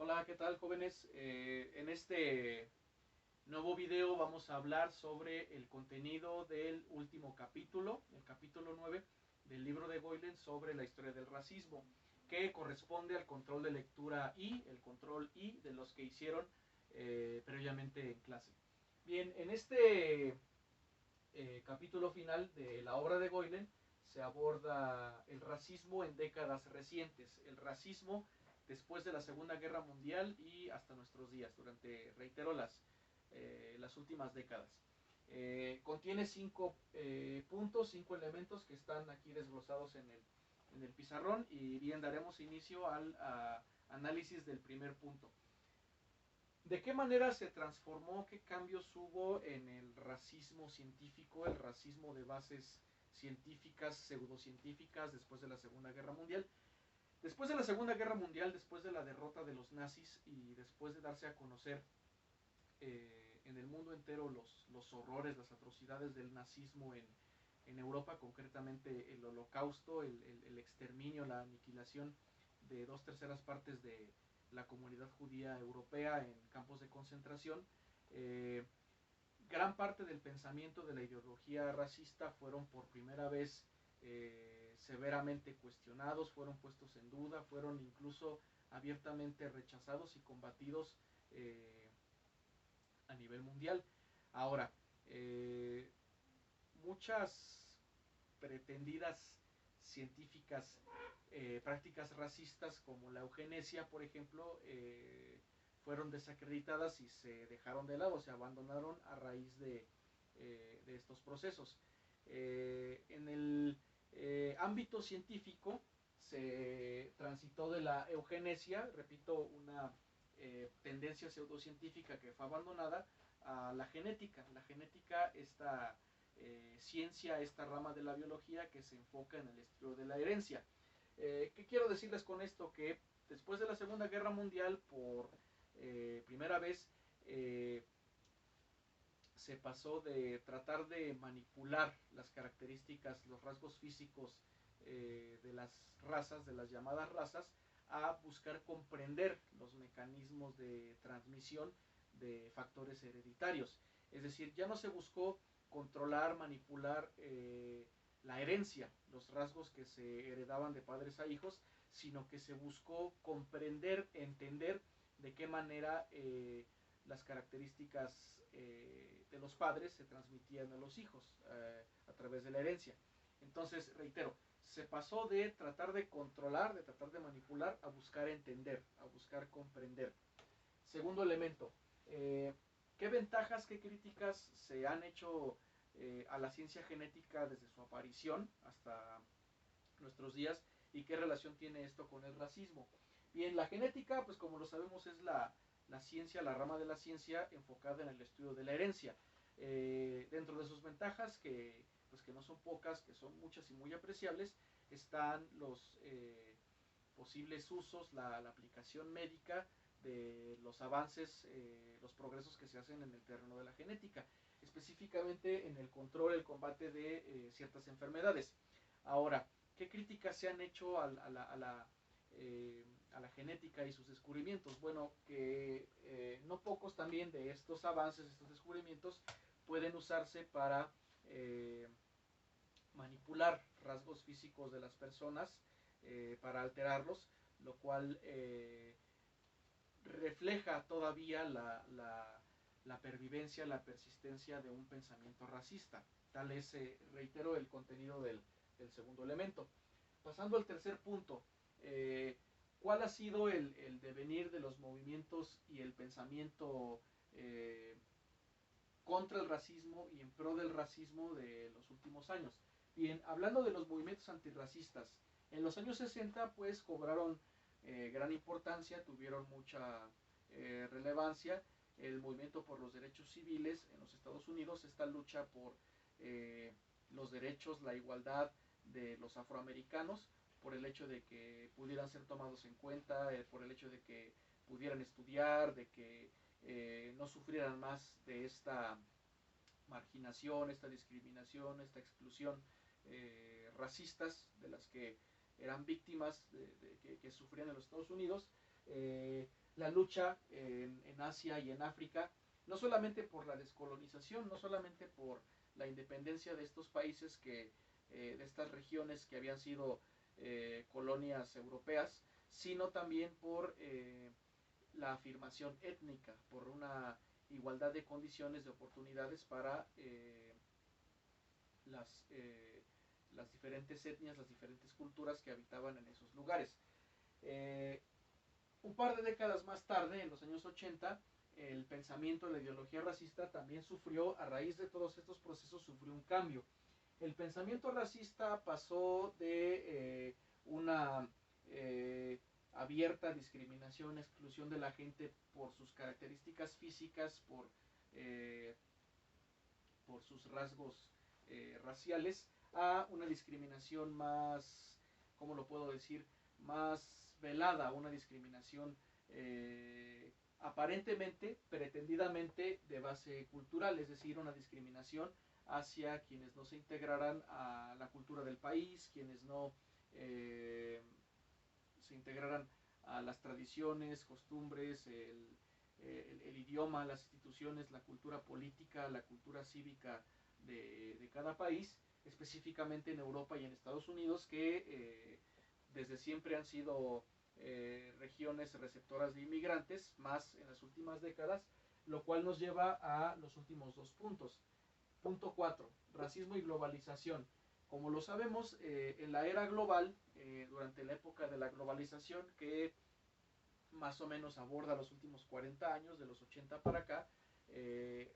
Hola, ¿qué tal, jóvenes? En este nuevo video vamos a hablar sobre el contenido del último capítulo, el capítulo 9 del libro de Boylen sobre la historia del racismo, que corresponde al control de lectura I, el control I de los que hicieron previamente en clase. Bien, en este capítulo final de la obra de Boylen se aborda el racismo en décadas recientes, el racismo después de la Segunda Guerra Mundial y hasta nuestros días, durante, reitero, las últimas décadas. Contiene 5 puntos, 5 elementos que están aquí desglosados en el pizarrón, y bien, daremos inicio al análisis del primer punto. ¿De qué manera se transformó, qué cambios hubo en el racismo científico, el racismo de bases científicas, pseudocientíficas, después de la Segunda Guerra Mundial? Después de la Segunda Guerra Mundial, después de la derrota de los nazis y después de darse a conocer en el mundo entero los horrores, las atrocidades del nazismo en Europa, concretamente el holocausto, el exterminio, la aniquilación de 2/3 de la comunidad judía europea en campos de concentración, gran parte del pensamiento de la ideología racista fueron por primera vez severamente cuestionados, fueron puestos en duda, fueron incluso abiertamente rechazados y combatidos a nivel mundial. Ahora, muchas pretendidas científicas prácticas racistas como la eugenesia, por ejemplo, fueron desacreditadas y se dejaron de lado, se abandonaron a raíz de estos procesos. En el ámbito científico se transitó de la eugenesia, repito, una tendencia pseudocientífica que fue abandonada, a la genética. La genética, esta ciencia, esta rama de la biología que se enfoca en el estudio de la herencia. ¿Qué quiero decirles con esto? Que después de la Segunda Guerra Mundial, por primera vez, se pasó de tratar de manipular las características, los rasgos físicos de las razas, de las llamadas razas, a buscar comprender los mecanismos de transmisión de factores hereditarios. Es decir, ya no se buscó controlar, manipular la herencia, los rasgos que se heredaban de padres a hijos, sino que se buscó comprender, entender de qué manera las características de los padres se transmitían a los hijos a través de la herencia. Entonces, reitero, se pasó de tratar de controlar, de tratar de manipular, a buscar entender, a buscar comprender. Segundo elemento, ¿qué ventajas, qué críticas se han hecho a la ciencia genética desde su aparición hasta nuestros días, y qué relación tiene esto con el racismo? Bien, la genética, pues como lo sabemos, es la ciencia, la rama de la ciencia enfocada en el estudio de la herencia. Dentro de sus ventajas, pues que no son pocas, que son muchas y muy apreciables, están los posibles usos, la aplicación médica de los avances, los progresos que se hacen en el terreno de la genética, específicamente en el control, el combate de ciertas enfermedades. Ahora, ¿qué críticas se han hecho a la genética y sus descubrimientos? Bueno, que no pocos también de estos avances, estos descubrimientos, pueden usarse para manipular rasgos físicos de las personas, para alterarlos, lo cual refleja todavía la pervivencia, la persistencia de un pensamiento racista. Tal es, reitero, el contenido del segundo elemento. Pasando al tercer punto, ¿cuál ha sido el devenir de los movimientos y el pensamiento contra el racismo y en pro del racismo de los últimos años? Bien, hablando de los movimientos antirracistas, en los años 60 pues cobraron gran importancia, tuvieron mucha relevancia el movimiento por los derechos civiles en los Estados Unidos, esta lucha por los derechos, la igualdad de los afroamericanos, por el hecho de que pudieran ser tomados en cuenta, por el hecho de que pudieran estudiar, de que no sufrieran más de esta marginación, esta discriminación, esta exclusión racistas de las que eran víctimas, que sufrían en los Estados Unidos. la lucha en Asia y en África, no solamente por la descolonización, no solamente por la independencia de estos países, de estas regiones que habían sido colonias europeas, sino también por la afirmación étnica, por una igualdad de condiciones, de oportunidades para las, las diferentes etnias, las diferentes culturas que habitaban en esos lugares. Un par de décadas más tarde, en los años 80, el pensamiento, la ideología racista también sufrió, a raíz de todos estos procesos, sufrió un cambio. El pensamiento racista pasó de una abierta discriminación, exclusión de la gente por sus características físicas, por sus rasgos raciales, a una discriminación más, ¿cómo lo puedo decir?, más velada, una discriminación aparentemente, pretendidamente de base cultural, es decir, una discriminación hacia quienes no se integraran a la cultura del país, quienes no se integraran a las tradiciones, costumbres, el idioma, las instituciones, la cultura política, la cultura cívica de cada país, específicamente en Europa y en Estados Unidos, que desde siempre han sido regiones receptoras de inmigrantes, más en las últimas décadas, lo cual nos lleva a los últimos dos puntos. Punto 4, racismo y globalización. Como lo sabemos, en la era global, durante la época de la globalización, que más o menos aborda los últimos 40 años, de los 80 para acá,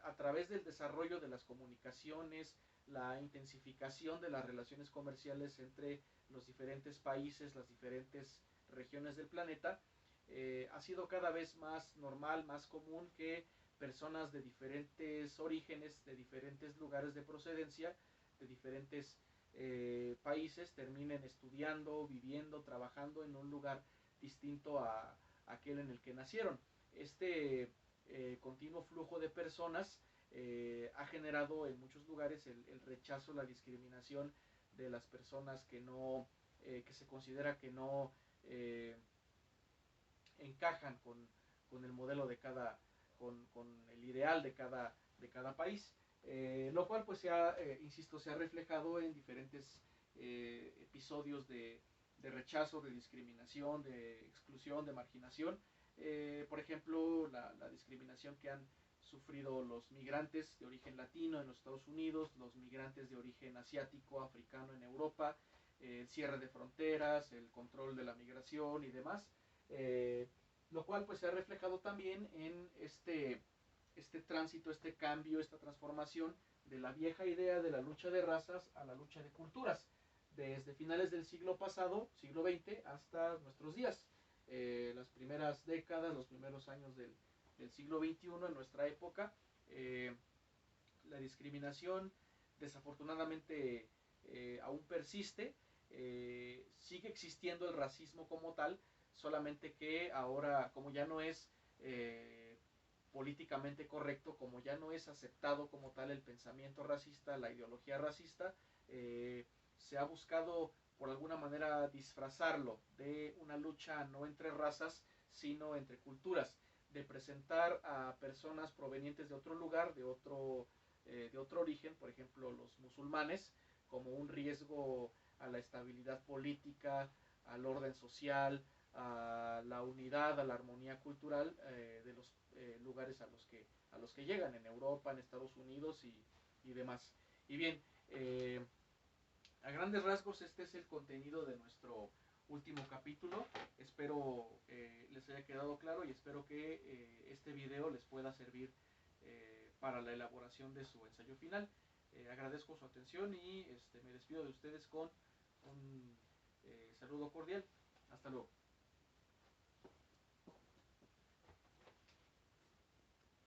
a través del desarrollo de las comunicaciones, la intensificación de las relaciones comerciales entre los diferentes países, las diferentes regiones del planeta, ha sido cada vez más normal, más común que personas de diferentes orígenes, de diferentes lugares de procedencia, de diferentes países, terminen estudiando, viviendo, trabajando en un lugar distinto a aquel en el que nacieron. Este continuo flujo de personas ha generado en muchos lugares el rechazo, la discriminación de las personas que no, que se considera que no encajan con el modelo de cada, con el ideal de cada país, lo cual pues se ha, insisto, se ha reflejado en diferentes episodios de rechazo, de discriminación, de exclusión, de marginación. Por ejemplo, la discriminación que han sufrido los migrantes de origen latino en los Estados Unidos, los migrantes de origen asiático, africano en Europa, el cierre de fronteras, el control de la migración y demás, lo cual pues se ha reflejado también en este tránsito, este cambio, esta transformación de la vieja idea de la lucha de razas a la lucha de culturas, desde finales del siglo pasado, siglo XX, hasta nuestros días. Las primeras décadas, los primeros años del siglo XXI, en nuestra época, la discriminación desafortunadamente aún persiste, sigue existiendo el racismo como tal, solamente que ahora, como ya no es políticamente correcto, como ya no es aceptado como tal el pensamiento racista, la ideología racista, se ha buscado por alguna manera disfrazarlo de una lucha no entre razas, sino entre culturas, de presentar a personas provenientes de otro lugar, de otro origen, por ejemplo los musulmanes, como un riesgo a la estabilidad política, al orden social, a la unidad, a la armonía cultural de los lugares a los que llegan, en Europa, en Estados Unidos y demás. Y bien, a grandes rasgos este es el contenido de nuestro último capítulo. Espero les haya quedado claro y espero que este video les pueda servir para la elaboración de su ensayo final. Agradezco su atención y me despido de ustedes con un saludo cordial. Hasta luego.